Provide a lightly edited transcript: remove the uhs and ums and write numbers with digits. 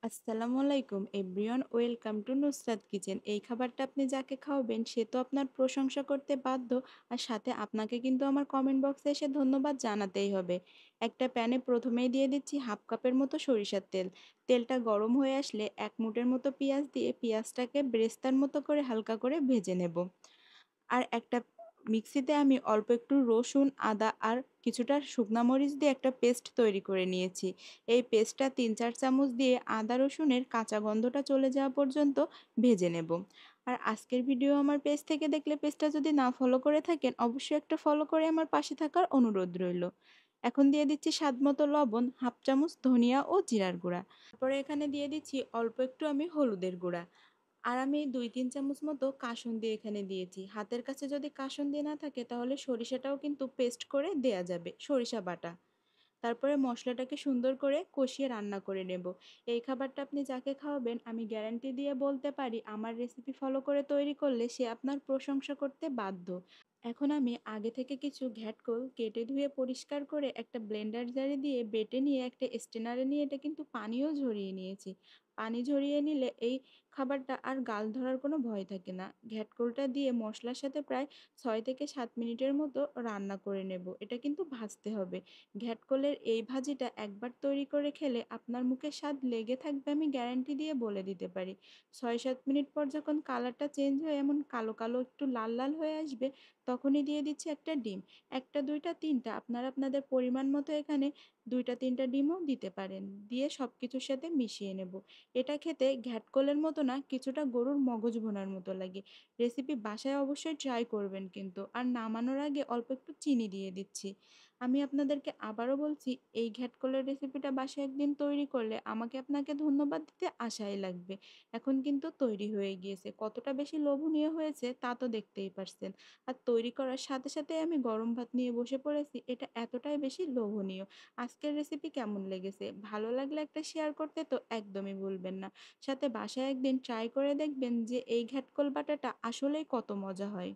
আসসালামু আলাইকুম everyone, welcome to Nusrat kitchen. এই খাবারটা আপনি যাকে খাওয়াবেন সে তো আপনার প্রশংসা করতে বাধ্য, আর সাথে আপনাকে কিন্তু আমার কমেন্ট বক্সে এসে ধন্যবাদ জানাতেই হবে। একটা প্যানে প্রথমেই দিয়ে দিচ্ছি হাফ কাপের মতো সরিষার তেল। তেলটা গরম হয়ে আসলে এক মুঠের মতো পেঁয়াজ দিয়ে পেঁয়াজটাকে ব্রেস্তার মতো করে হালকা করে ভেজে নেব। আর একটা মিক্সিতে আমি অল্প একটু রসুন, আদা আর কিছুটা শুকনা মরিচ দিয়ে একটা পেস্ট তৈরি করে নিয়েছি। এই পেস্টটা ৩-৪ চামচ দিয়ে আদা রসুনের কাঁচা গন্ধটা চলে যাওয়া পর্যন্ত ভেজে নেব। আর আজকের ভিডিও আমার পেজ থেকে দেখলে পেজটা যদি না ফলো করে থাকেন অবশ্যই একটা ফলো করে আমার পাশে থাকার অনুরোধ রইল। এখন দিয়ে দিচ্ছি স্বাদ মতো লবণ, হাফ চামচ ধনিয়া ও জিরার গুঁড়া। তারপরে এখানে দিয়ে দিচ্ছি অল্প একটু আমি হলুদের গুঁড়া। আর আমি ২-৩ চামচ মতো কাসুন্দি এখানে দিয়েছি। হাতের কাছে যদি কাসুন্দি না থাকে তাহলে সরিষাটাও কিন্তু পেস্ট করে দেয়া যাবে, সরিষা বাটা। তারপরে মশলাটাকে সুন্দর করে কষিয়ে রান্না করে নেব। এই খাবারটা আপনি যাকে খাওয়াবেন আমি গ্যারান্টি দিয়ে বলতে পারি আমার রেসিপি ফলো করে তৈরি করলে সে আপনার প্রশংসা করতে বাধ্য। এখন আমি আগে থেকে কিছু ঘ্যাটকল কেটে ধুয়ে পরিষ্কার করে একটা ব্লেন্ডার জারে দিয়ে বেটে নিয়ে একটা স্টেনারে নিয়ে এটা কিন্তু পানিও ঝরিয়ে নিয়েছি। পানি ঝরিয়ে নিলে এই খাবারটা আর গাল ধরার কোনো ভয় থাকে না। ঘ্যাটকলটা দিয়ে মশলার সাথে প্রায় ৬ থেকে ৭ মিনিটের মতো রান্না করে নেব। এটা কিন্তু ভাজতে হবে। ঘ্যাটকলের এই ভাজিটা একবার তৈরি করে খেলে আপনার মুখে স্বাদ লেগে থাকবে, আমি গ্যারান্টি দিয়ে বলে দিতে পারি। ৬-৭ মিনিট পর যখন কালারটা চেঞ্জ হয়ে এমন কালো কালো একটু লাল লাল হয়ে আসবে তখনই দিয়ে দিচ্ছি একটা ডিম। ১টা, ২টা, ৩টা আপনারা আপনাদের পরিমাণ মতো এখানে ২টা ৩টা ডিমও দিতে পারেন। দিয়ে সব কিছুর সাথে মিশিয়ে নেব। এটা খেতে ঘ্যাটকলের মতো না, কিছুটা গরুর মগজ ভুনার মতো লাগে। রেসিপি বাসায় অবশ্যই ট্রাই করবেন কিন্তু। আর নামানোর আগে অল্প একটু চিনি দিয়ে দিচ্ছি। আমি আপনাদেরকে আবারও বলছি, এই ঘ্যাটকলের রেসিপিটা বাসায় একদিন তৈরি করলে আমাকে আপনাকে ধন্যবাদ দিতে আশাই লাগবে। এখন কিন্তু তৈরি হয়ে গিয়েছে। কতটা বেশি লোভনীয় হয়েছে তা তো দেখতেই পারছেন। আর তৈরি করার সাথে সাথে আমি গরম ভাত নিয়ে বসে পড়েছি। এটা এতটাই বেশি লোভনীয়। আজকের রেসিপি কেমন লেগেছে? ভালো লাগলে একটা শেয়ার করতে তো একদমই ভুলবেন না। সাথে বাসায় একদিন ট্রাই করে দেখবেন যে এই ঘ্যাটকল বাটাটা আসলেই কত মজা হয়।